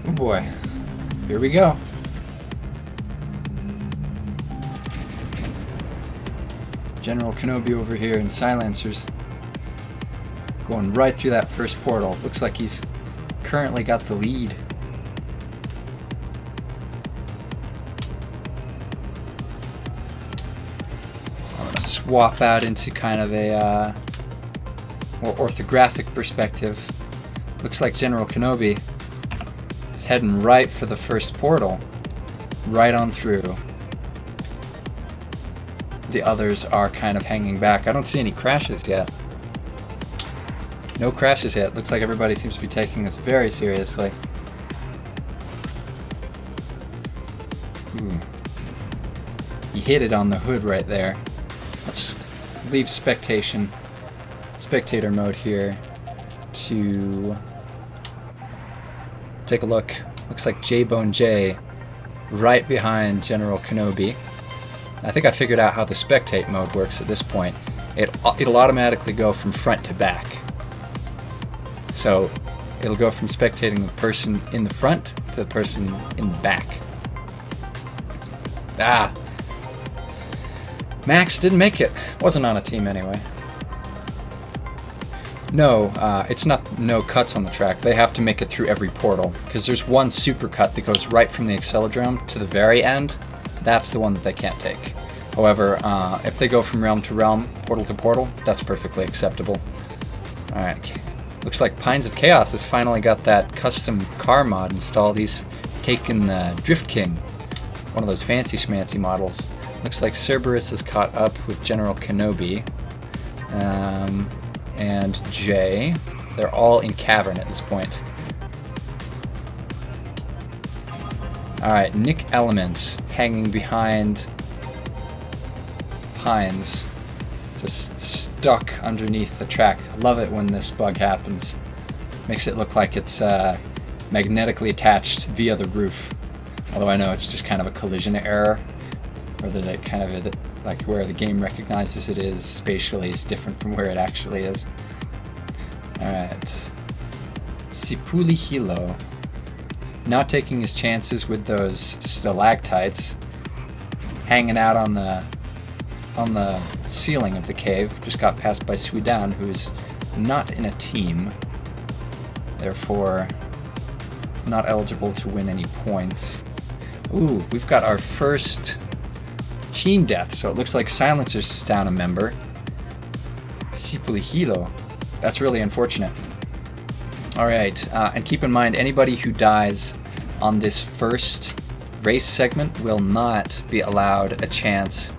Oh boy. Here we go. General Kenobi over here in Silencers. Going right through that first portal. Looks like he's currently got the lead. I'm going to swap out into kind of a more orthographic perspective. Looks like General Kenobi is heading right for the first portal. Right on through. The others are kind of hanging back. I don't see any crashes yet. No crashes yet. Looks like everybody seems to be taking this very seriously. Ooh. He hit it on the hood right there. Let's leave spectator mode here to take a look. Looks like J-Bone J right behind General Kenobi. I think I figured out how the spectate mode works at this point. It'll automatically go from front to back. So it'll go from spectating the person in the front to the person in the back. Ah! Max didn't make it. Wasn't on a team anyway. No, it's not no cuts on the track. They have to make it through every portal, because there's one super cut that goes right from the Acceleron to the very end. That's the one that they can't take. However, if they go from realm to realm, portal to portal, that's perfectly acceptable. Alright, looks like Pines of Chaos has finally got that custom car mod installed. He's taken Drift King, one of those fancy schmancy models. Looks like Cerberus is caught up with General Kenobi and Jay. They're all in Cavern at this point. Alright, Nick Elements hanging behind Pines, just stuck underneath the track. I love it when this bug happens. Makes it look like it's magnetically attached via the roof. Although I know it's just kind of a collision error, or that it kind of like where the game recognizes it is spatially is different from where it actually is. Alright. Sipuli Hilo. Not taking his chances with those stalactites. Hanging out on the ceiling of the cave. Just got passed by Suidan, who's not in a team. Therefore, not eligible to win any points. Ooh, we've got our first team death, so it looks like Silencers is down a member. Sipuli Hilo. That's really unfortunate. Alright, and keep in mind, anybody who dies on this first race segment will not be allowed a chance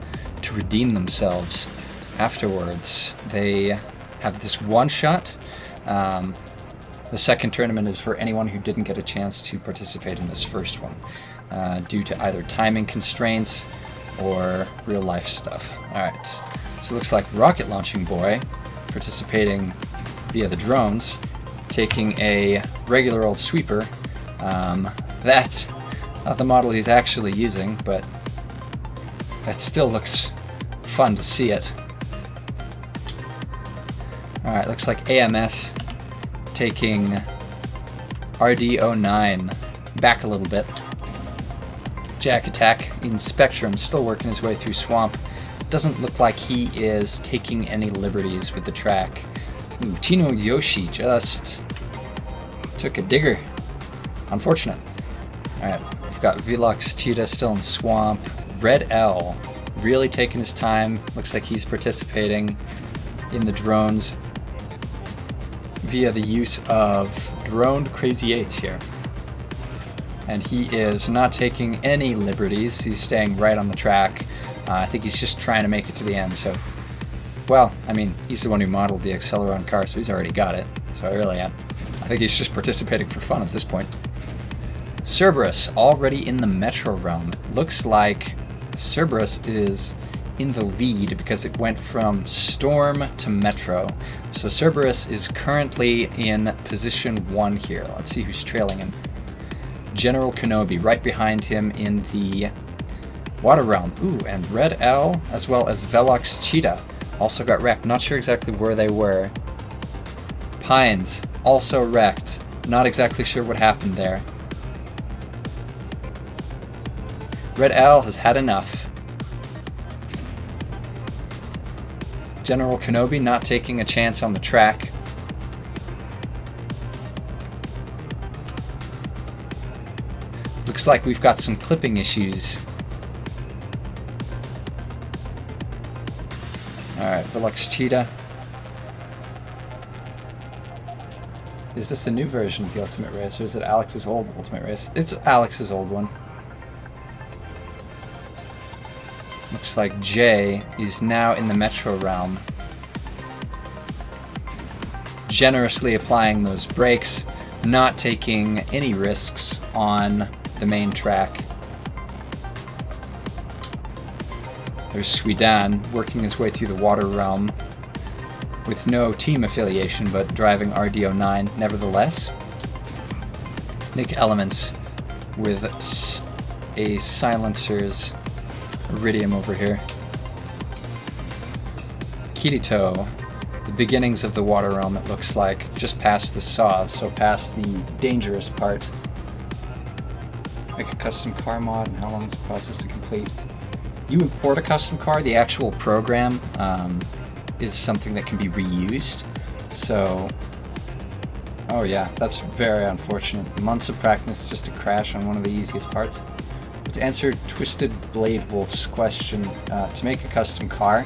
to redeem themselves afterwards. They have this one shot. The second tournament is for anyone who didn't get a chance to participate in this first one, due to either timing constraints or real life stuff. Alright, so it looks like Rocket Launching Boy participating via the drones, taking a regular old sweeper. That's not the model he's actually using, but that still looks fun to see it. Alright, looks like AMS taking RD09 back a little bit. Jack Attack in Spectrum still working his way through Swamp. Doesn't look like he is taking any liberties with the track. Ooh, Tino Yoshi just took a digger. Unfortunate. Alright, we've got Velux Cheetah still in Swamp. Red L really taking his time. Looks like he's participating in the drones via the use of droned Crazy Eights here. And he is not taking any liberties. He's staying right on the track. I think he's just trying to make it to the end. So, well, I mean, he's the one who modeled the Acceleron car, so he's already got it. So I think he's just participating for fun at this point. Cerberus already in the Metro realm. Looks like Cerberus is in the lead because it went from Storm to Metro. So Cerberus is currently in position 1 here. Let's see who's trailing him. General Kenobi right behind him in the Water Realm. Ooh, and Red L as well as Velox Cheetah also got wrecked. Not sure exactly where they were. Pines also wrecked. Not exactly sure what happened there. Red L has had enough. General Kenobi not taking a chance on the track. Looks like we've got some clipping issues. Alright, Velux Cheetah. Is this a new version of the Ultimate Race, or is it Alex's old Ultimate Race? It's Alex's old one. Looks like Jay is now in the Metro realm. Generously applying those brakes, not taking any risks on the main track. There's Sweden working his way through the water realm with no team affiliation, but driving RD09 nevertheless. Nick Elements with a silencer's Iridium over here. Kirito, the beginnings of the water realm, it looks like, just past the saws, so past the dangerous part. Make a custom car mod, and how long is the process to complete? You import a custom car, the actual program is something that can be reused, so... Oh yeah, that's very unfortunate. Months of practice just to crash on one of the easiest parts. To answer Twisted Blade Wolf's question, to make a custom car,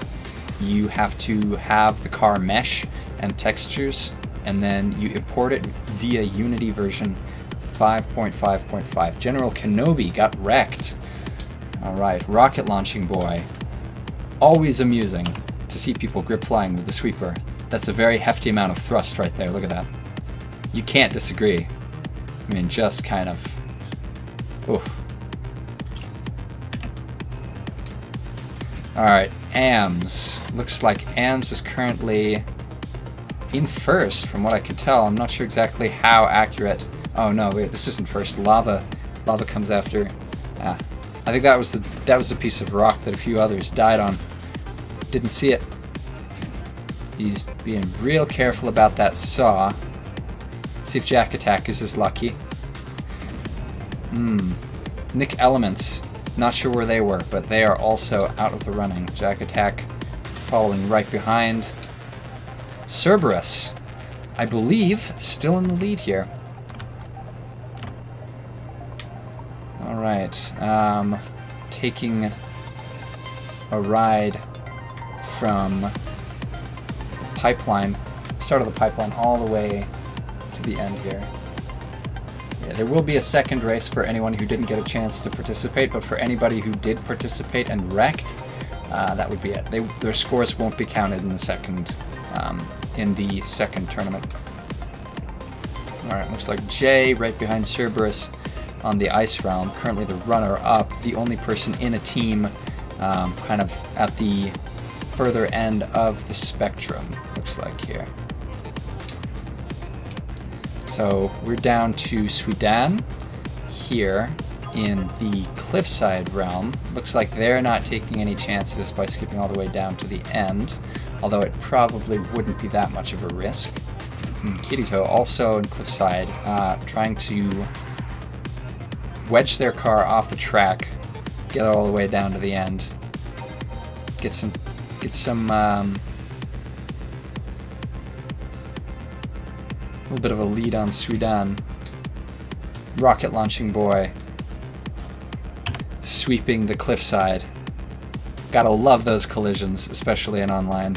you have to have the car mesh and textures, and then you import it via Unity version 5.5.5. General Kenobi got wrecked. Alright, Rocket Launching Boy. Always amusing to see people grip flying with the sweeper. That's a very hefty amount of thrust right there, look at that. You can't disagree. I mean, just kind of... Oof. Alright, AMS. Looks like AMS is currently in first, from what I can tell. I'm not sure exactly how accurate... Oh no, wait, this isn't first. Lava comes after... I think that was the piece of rock that a few others died on. Didn't see it. He's being real careful about that saw. Let's see if Jack Attack is as lucky. Nick Elements. Not sure where they were, but they are also out of the running. Jack Attack following right behind. Cerberus, I believe, still in the lead here. Alright, taking a ride from pipeline, start of the pipeline, all the way to the end here. Yeah, there will be a second race for anyone who didn't get a chance to participate, but for anybody who did participate and wrecked, that would be it. Their scores won't be counted in the second tournament. Alright, looks like Jay right behind Cerberus on the ice realm, currently the runner-up, the only person in a team kind of at the further end of the spectrum, looks like here. So we're down to Sweden here in the cliffside realm. Looks like they're not taking any chances by skipping all the way down to the end, although it probably wouldn't be that much of a risk. Kirito also in cliffside, trying to wedge their car off the track, get all the way down to the end, get some little bit of a lead on Sweden. Rocket Launching Boy sweeping the cliffside. Gotta love those collisions, especially in online.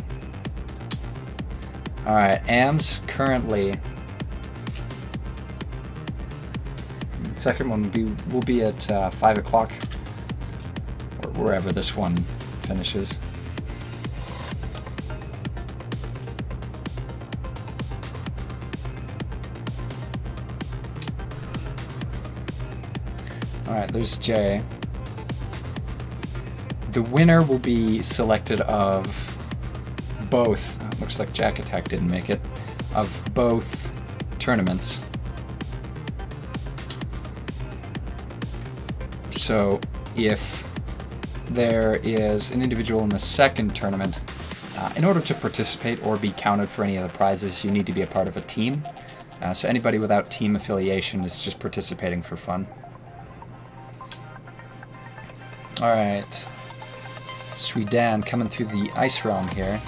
Alright, AMS currently... Second one will be at 5 o'clock, or wherever this one finishes. Alright, there's Jay. The winner will be selected of both, looks like Jack Attack didn't make it, of both tournaments. So if there is an individual in the second tournament, in order to participate or be counted for any of the prizes, you need to be a part of a team. So anybody without team affiliation is just participating for fun. Alright. Sweden coming through the ice realm here.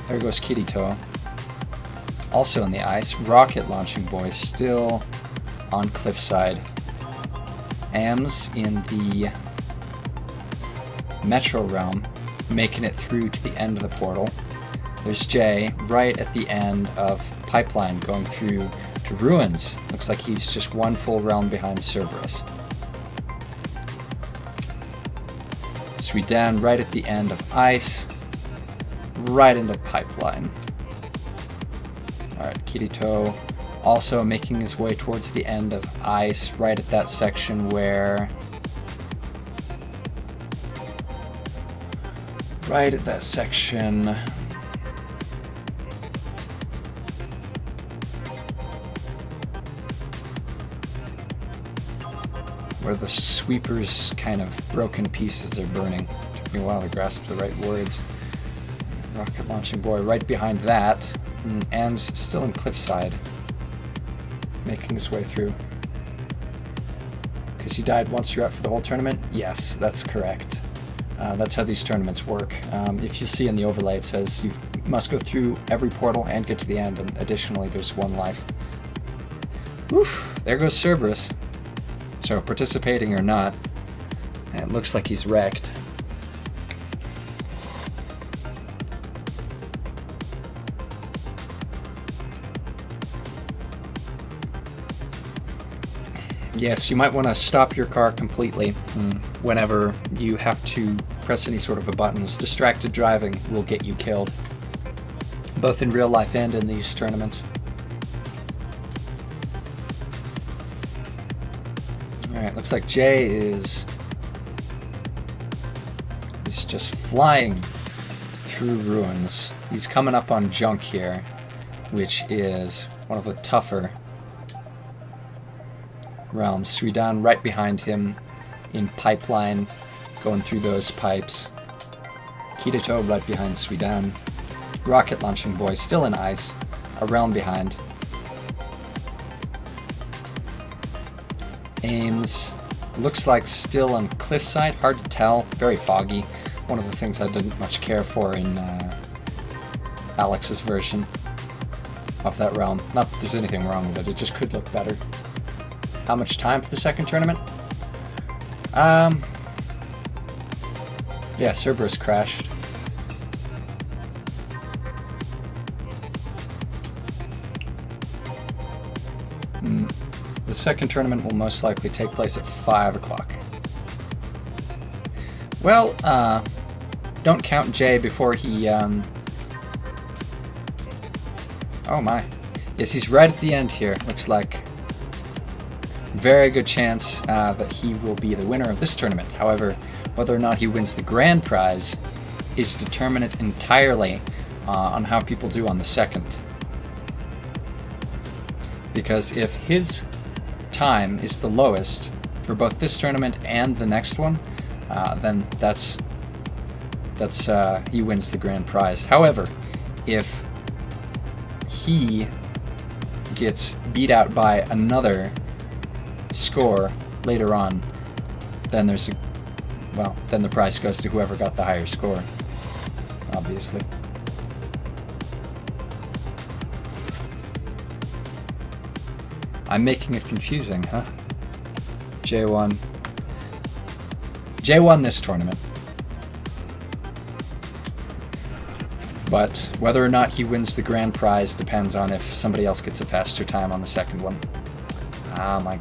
There goes Kirito. Also in the ice. Rocket launching boy still on cliffside. Ams in the Metro realm, making it through to the end of the portal. There's Jay right at the end of Pipeline going through to Ruins. Looks like he's just one full realm behind Cerberus. Sweden right at the end of Ice, right into Pipeline. Alright, Kirito also making his way towards the end of Ice, right at that section where... Right at that section... where the sweeper's kind of broken pieces are burning. Took me a while to grasp the right words. Rocket launching boy right behind that. And Am's still in cliffside. Making his way through. Because you died once, you're out for the whole tournament? Yes, that's correct. That's how these tournaments work. If you see in the overlay, it says you must go through every portal and get to the end, and additionally there's one life. Woof, there goes Cerberus. So participating or not, it looks like he's wrecked. Yes, you might want to stop your car completely whenever you have to press any sort of a buttons. Distracted driving will get you killed, both in real life and in these tournaments. Alright, looks like Jay is just flying through Ruins. He's coming up on Junk here, which is one of the tougher realms. Sweden right behind him in Pipeline, going through those pipes. Kirito right behind Sweden. Rocket launching boy still in ice, a realm behind. Ames looks like still on cliffside, hard to tell, very foggy. One of the things I didn't much care for in Alex's version of that realm. Not that there's anything wrong with it, it just could look better. How much time for the second tournament? Yeah, Cerberus crashed. The second tournament will most likely take place at 5 o'clock. Well, don't count Jay before he, oh my. Yes, he's right at the end here, looks like. Very good chance that he will be the winner of this tournament. However, whether or not he wins the grand prize is determined entirely on how people do on the second. Because if his time is the lowest for both this tournament and the next one, then that's he wins the grand prize. However, if he gets beat out by another score later on, then then the prize goes to whoever got the higher score, obviously. I'm making it confusing, huh? Jay won this tournament. But whether or not he wins the grand prize depends on if somebody else gets a faster time on the second one. Ah, my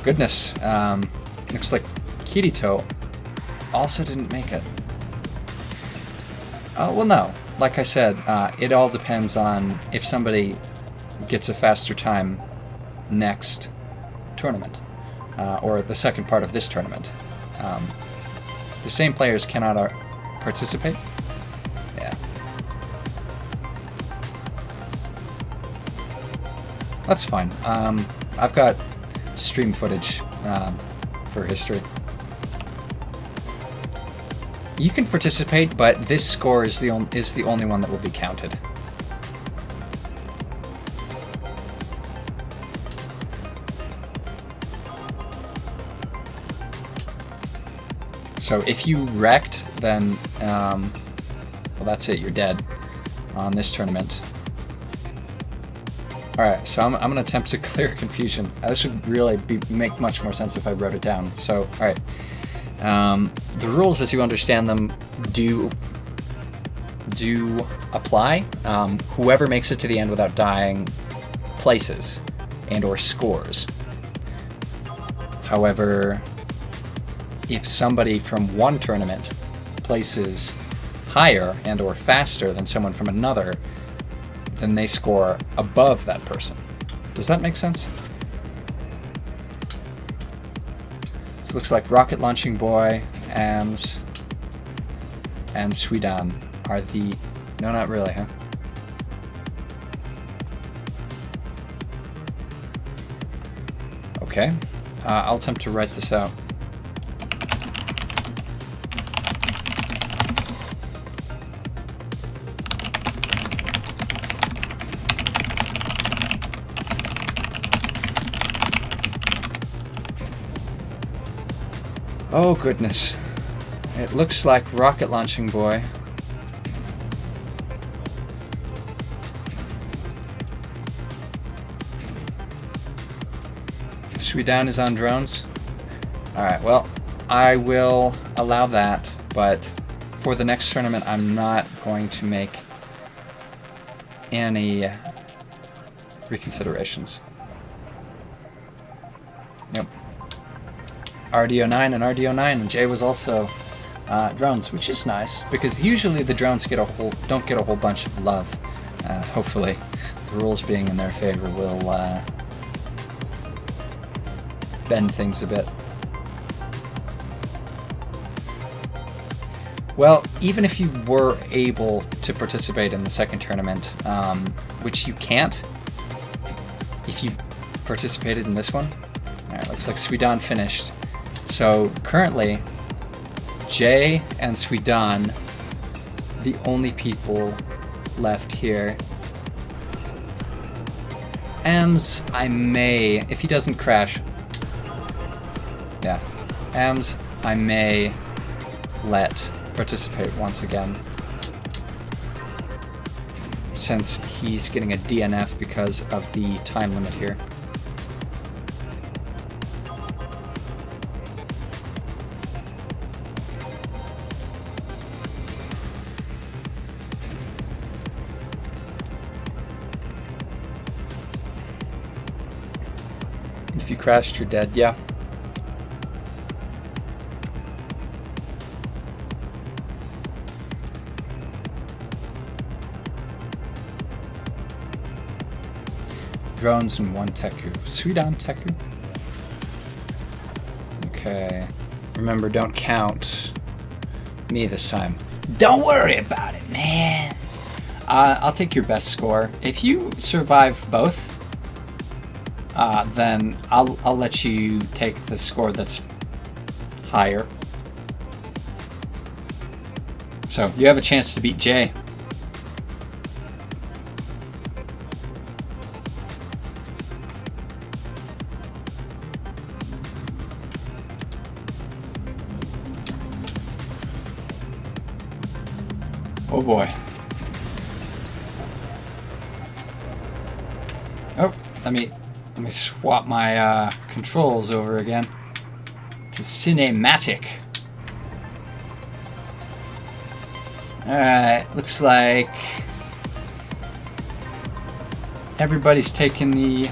goodness. Looks like Kirito also didn't make it. Well, no. Like I said, it all depends on if somebody gets a faster time next tournament, or the second part of this tournament. The same players cannot participate. Yeah. That's fine. I've got stream footage for history. You can participate, but this score is the only one that will be counted. So if you wrecked, then, well, that's it, you're dead on this tournament. Alright, so I'm going to attempt to clear confusion. This would really make much more sense if I wrote it down. So, alright. The rules, as you understand them, do apply. Whoever makes it to the end without dying places and or scores. However, if somebody from one tournament places higher and or faster than someone from another, then they score above that person. Does that make sense? So it looks like Rocket Launching Boy, Ams, and Sweden are the... No, not really, huh? Okay. I'll attempt to write this out. Oh goodness. It looks like Rocket Launching Boy Sweden is on drones. Alright, well, I will allow that, but for the next tournament I'm not going to make any reconsiderations. Yep. RDO9 and RDO9, and Jay was also drones, which is nice because usually the drones don't get a whole bunch of love. Hopefully, the rules being in their favor will bend things a bit. Well, even if you were able to participate in the second tournament, which you can't if you participated in this one. Alright, looks like Sweden finished. So currently, Jay and Sweden, the only people left here. Ams, I may, if he doesn't crash. Yeah, Ams, I may let participate once again, since he's getting a DNF because of the time limit here. If you crashed, you're dead. Yeah. Drones and one Teku. Sweden Teku. Okay. Remember, don't count me this time. Don't worry about it, man. I'll take your best score. If you survive both, then I'll let you take the score that's higher. So you have a chance to beat Jay. Oh boy. Oh, let me swap my controls over again to cinematic. Alright, looks like everybody's taking the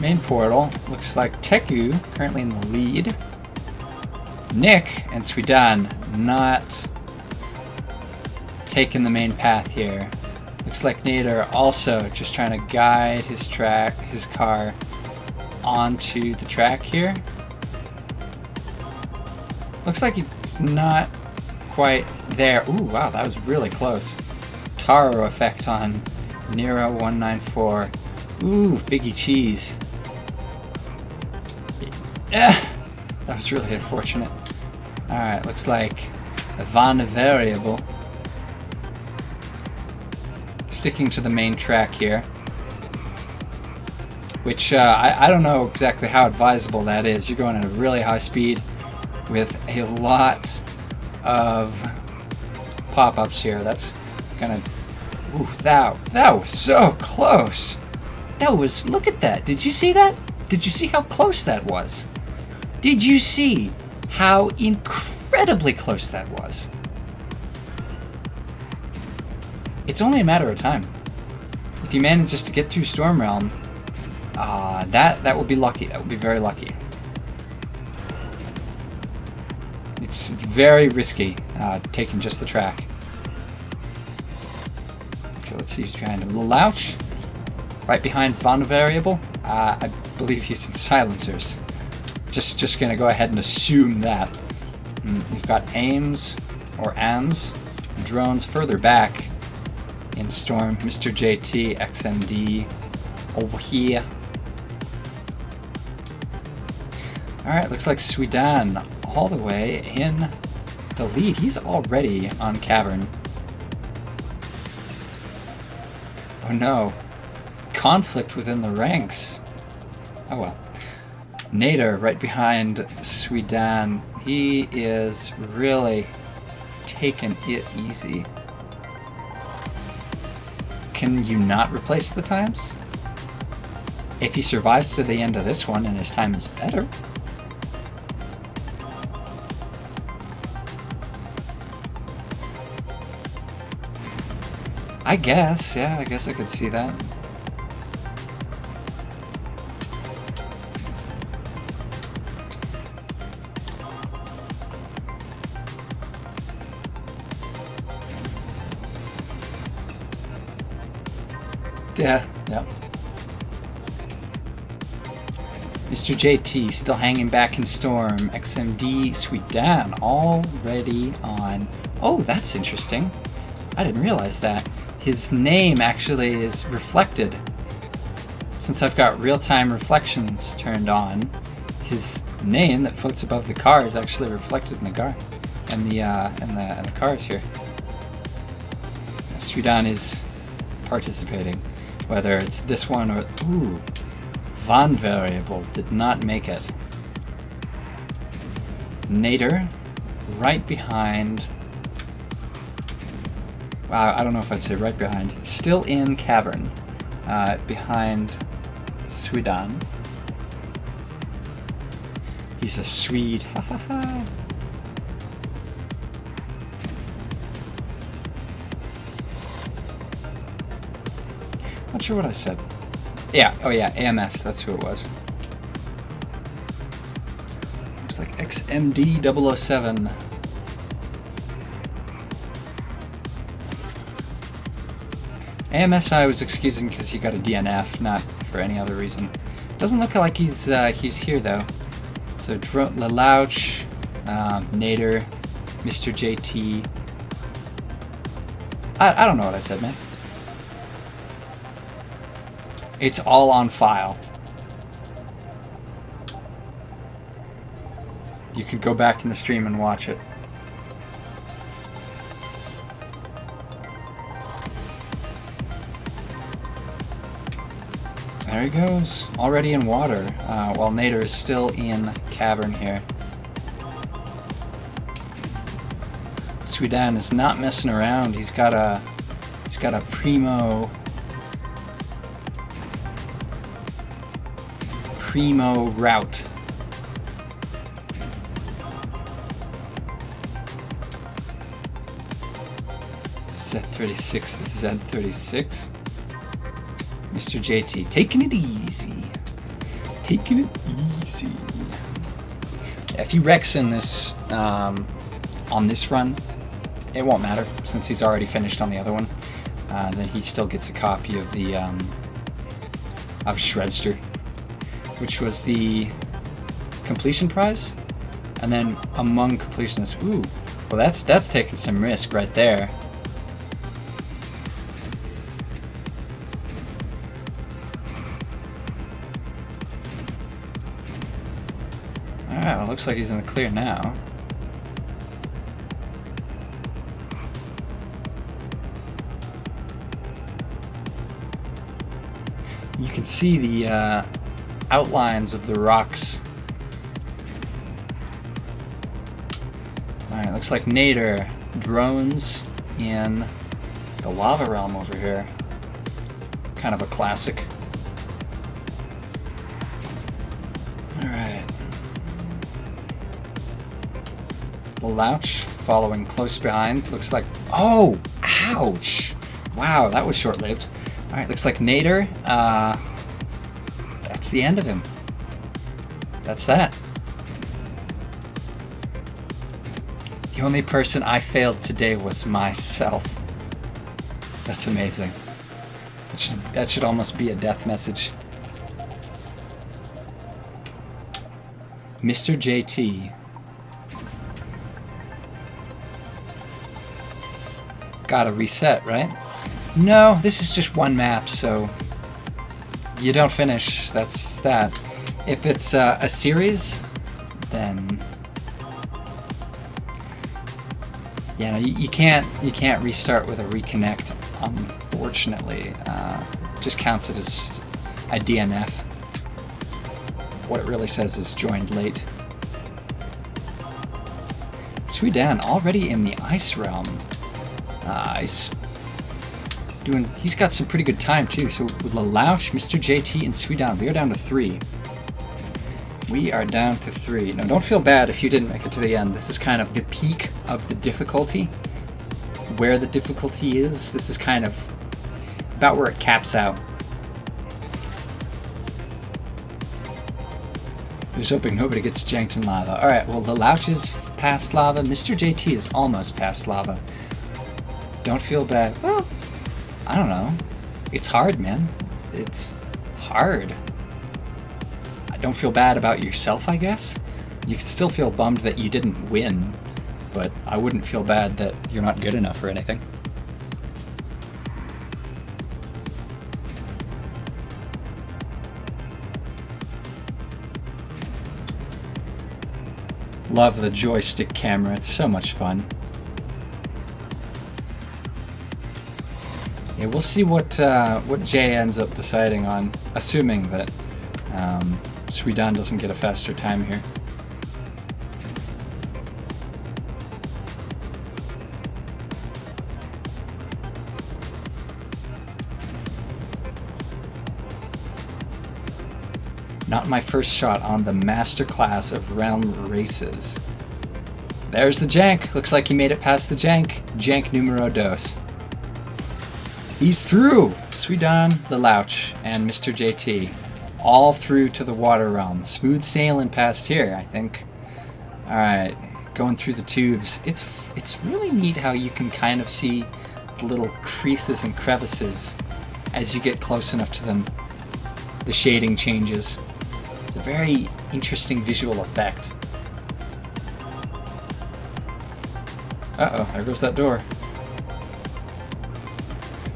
main portal. Looks like Teku currently in the lead. Nick and Sweden not taking the main path here. Looks like Nader also just trying to guide his car onto the track here. Looks like he's not quite there. Ooh, wow, that was really close. Taro effect on Nero 194. Ooh, Biggie Cheese. Yeah, that was really unfortunate. Alright, looks like Van Variable sticking to the main track here, which I don't know exactly how advisable that is. You're going at a really high speed, with a lot of pop-ups here. That's gonna... Ooh, that was so close. That was... Look at that. Did you see that? Did you see how close that was? Did you see how incredibly close that was? It's only a matter of time. If he manages to get through Storm Realm, that will be lucky. That will be very lucky. It's very risky taking just the track. Okay, let's see who's behind him. Lelouch, right behind Von Variable. I believe he's in silencers. Just gonna go ahead and assume that. We've got Ames or AMS drones further back in Storm. Mr. JT, XMD over here. Alright, looks like Sweden all the way in the lead. He's already on Cavern. Oh no. Conflict within the ranks. Oh well. Nader right behind Sweden. He is really taking it easy. Can you not replace the times? If he survives to the end of this one and his time is better. I guess, yeah, I guess I could see that. Yeah. Mr. JT still hanging back in Storm. XMD Sweden already on. Oh, that's interesting. I didn't realize that. His name actually is reflected. Since I've got real-time reflections turned on, his name that floats above the car is actually reflected in the car, and the cars here. Sweden is participating. Whether it's this one or... Ooh. Von Variable did not make it. Nader, right behind... Wow, I don't know if I'd say right behind. Still in Cavern. Behind Sweden. He's a Swede. Ha ha ha. Not sure what I said. Yeah, oh yeah, AMS, that's who it was. Looks like XMD 007. AMS I was excusing because he got a DNF, not for any other reason. Doesn't look like he's here though. So Lelouch, Nader, Mr. JT. I don't know what I said, man. It's all on file. You can go back in the stream and watch it. There he goes, already in water, while Nader is still in Cavern here. Sweden is not messing around. He's got a primo route. Z36, Z36. Mr. JT, taking it easy. Taking it easy. Yeah, if he wrecks in this, on this run, it won't matter, since he's already finished on the other one. Then he still gets a copy of the, of Shredster, which was the completion prize. And then among completionists, ooh, well that's taking some risk right there. Alright, well, looks like he's in the clear now. You can see the outlines of the rocks Alright, looks like Nader drones in the lava realm over here. Kind of a classic. Alright. Louch following close behind. Looks like... Oh! Ouch! Wow, that was short-lived. Alright, looks like Nader. That's the end of him. That's that. The only person I failed today was myself. That's amazing. That should almost be a death message. Mr. JT. Gotta reset, right? No, this is just one map, so you don't finish. That's that. If it's a series, then yeah, you can't restart with a reconnect. Unfortunately, just counts it as a DNF. What it really says is joined late. Suidan already in the ice realm. He's got some pretty good time too. So with Lalauch, Mr. JT, and Suidan, we are down to 3. We are down to 3. Now, don't feel bad if you didn't make it to the end. This is kind of the peak of the difficulty. Where the difficulty is, this is kind of about where it caps out. Just hoping nobody gets janked in lava. Alright, well, Lalauch is past lava. Mr. JT is almost past lava. Don't feel bad. Well, I don't know. It's hard, man. It's hard. Don't feel bad about yourself, I guess. You can still feel bummed that you didn't win, but I wouldn't feel bad that you're not good enough or anything. Love the joystick camera, it's so much fun. Yeah, we'll see what Jay ends up deciding on, assuming that Suidan doesn't get a faster time here. Not my first shot on the masterclass of realm races. There's the jank. Looks like he made it past the jank. Jank numero dos. He's through! Suidan, Lalauch, and Mr. JT. All through to the water realm. Smooth sailing past here, I think. Alright, going through the tubes. It's really neat how you can kind of see the little creases and crevices as you get close enough to them. The shading changes. It's a very interesting visual effect. Uh-oh, there goes that door.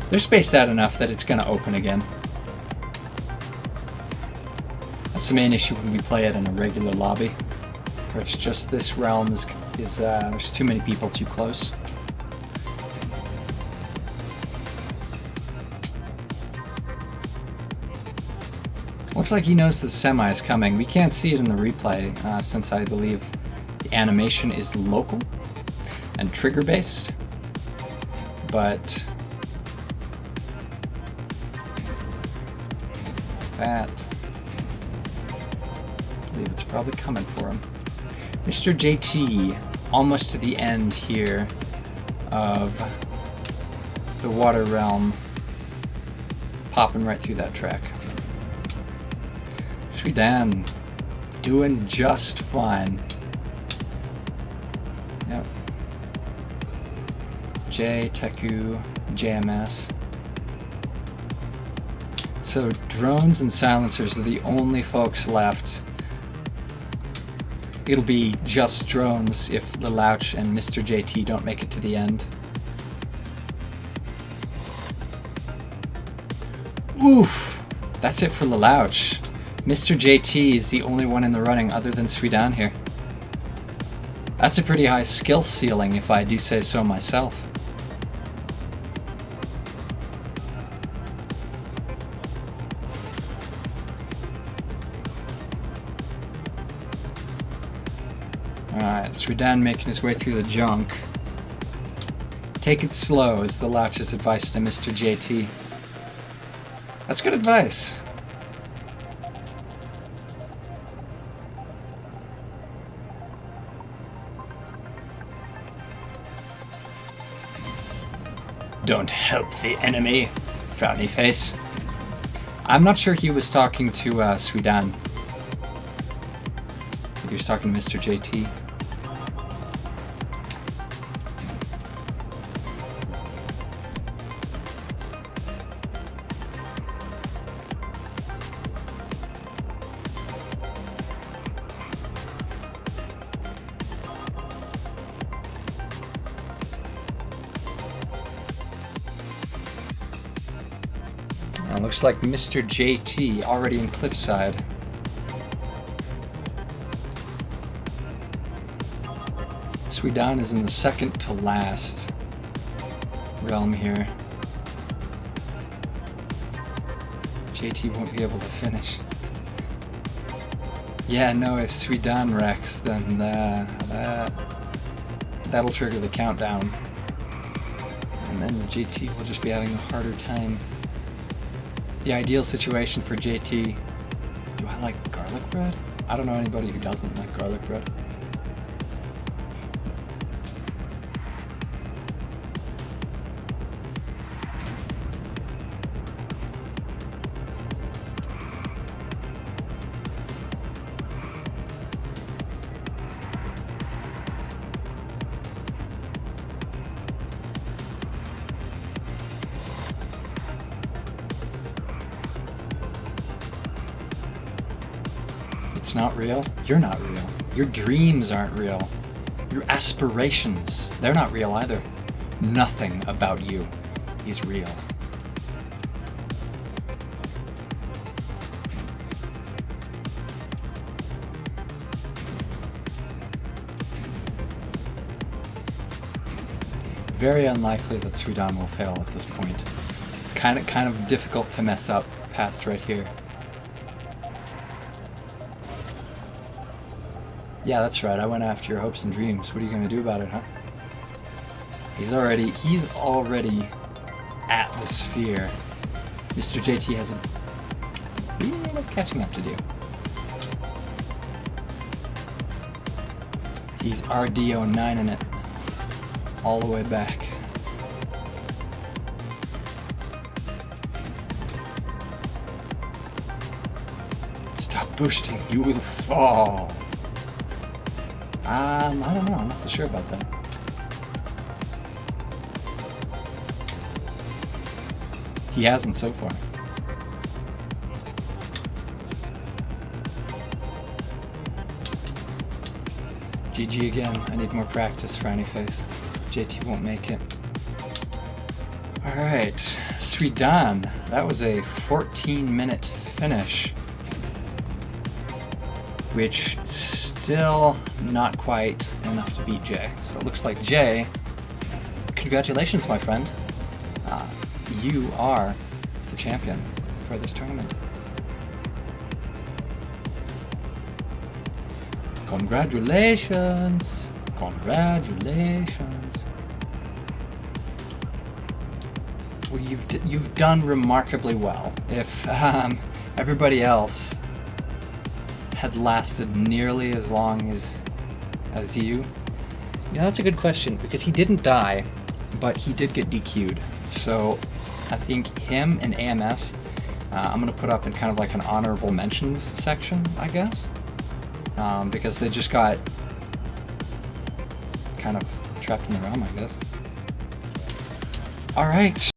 They're spaced out enough that it's going to open again. That's the main issue when we play it in a regular lobby, where it's just this realm is there's too many people too close. Looks like he knows the semi is coming. We can't see it in the replay since I believe the animation is local and trigger based, but that I believe it's probably coming for him. Mr. JT, almost to the end here of the water realm, popping right through that track. Suidan, doing just fine. Yep. J, Teku, JMS. So drones and silencers are the only folks left. It'll be just drones if Lalauch and Mr. JT don't make it to the end. Oof! That's it for Lalauch. Mr. JT is the only one in the running other than Suidan here. That's a pretty high skill ceiling if I do say so myself. Alright, Sweden making his way through the junk. Take it slow is the Latch's advice to Mr. JT. That's good advice. Don't help the enemy, frowny face. I'm not sure he was talking to Sweden. He was talking to Mr. JT. Looks like Mr. JT already in Cliffside. Sweden is in the second to last realm here. JT won't be able to finish. Yeah, no, if Sweden wrecks, then that'll trigger the countdown. And then JT will just be having a harder time. The ideal situation for JT. Do I like garlic bread? I don't know anybody who doesn't like garlic bread. It's not real. You're not real. Your dreams aren't real. Your aspirations, they're not real either. Nothing about you is real. Very unlikely that Sweden will fail at this point. It's kind of difficult to mess up past right here. Yeah, that's right. I went after your hopes and dreams. What are you going to do about it, huh? He's already at the sphere. Mr. JT has a bit of catching up to do. He's RD09 in it. All the way back. Stop boosting. You will fall. I don't know. I'm not so sure about that. He hasn't so far. GG again. I need more practice, frowny face. JT won't make it. Alright. Sweden. That was a 14-minute finish. Which still not quite enough to beat Jay. So it looks like Jay, congratulations, my friend. You are the champion for this tournament. Congratulations. Congratulations. Well, you've done remarkably well. If everybody else had lasted nearly as long as you? Yeah, that's a good question, because he didn't die, but he did get DQ'd. So I think him and AMS, I'm going to put up in kind of like an honorable mentions section, I guess, because they just got kind of trapped in the realm, I guess. All right.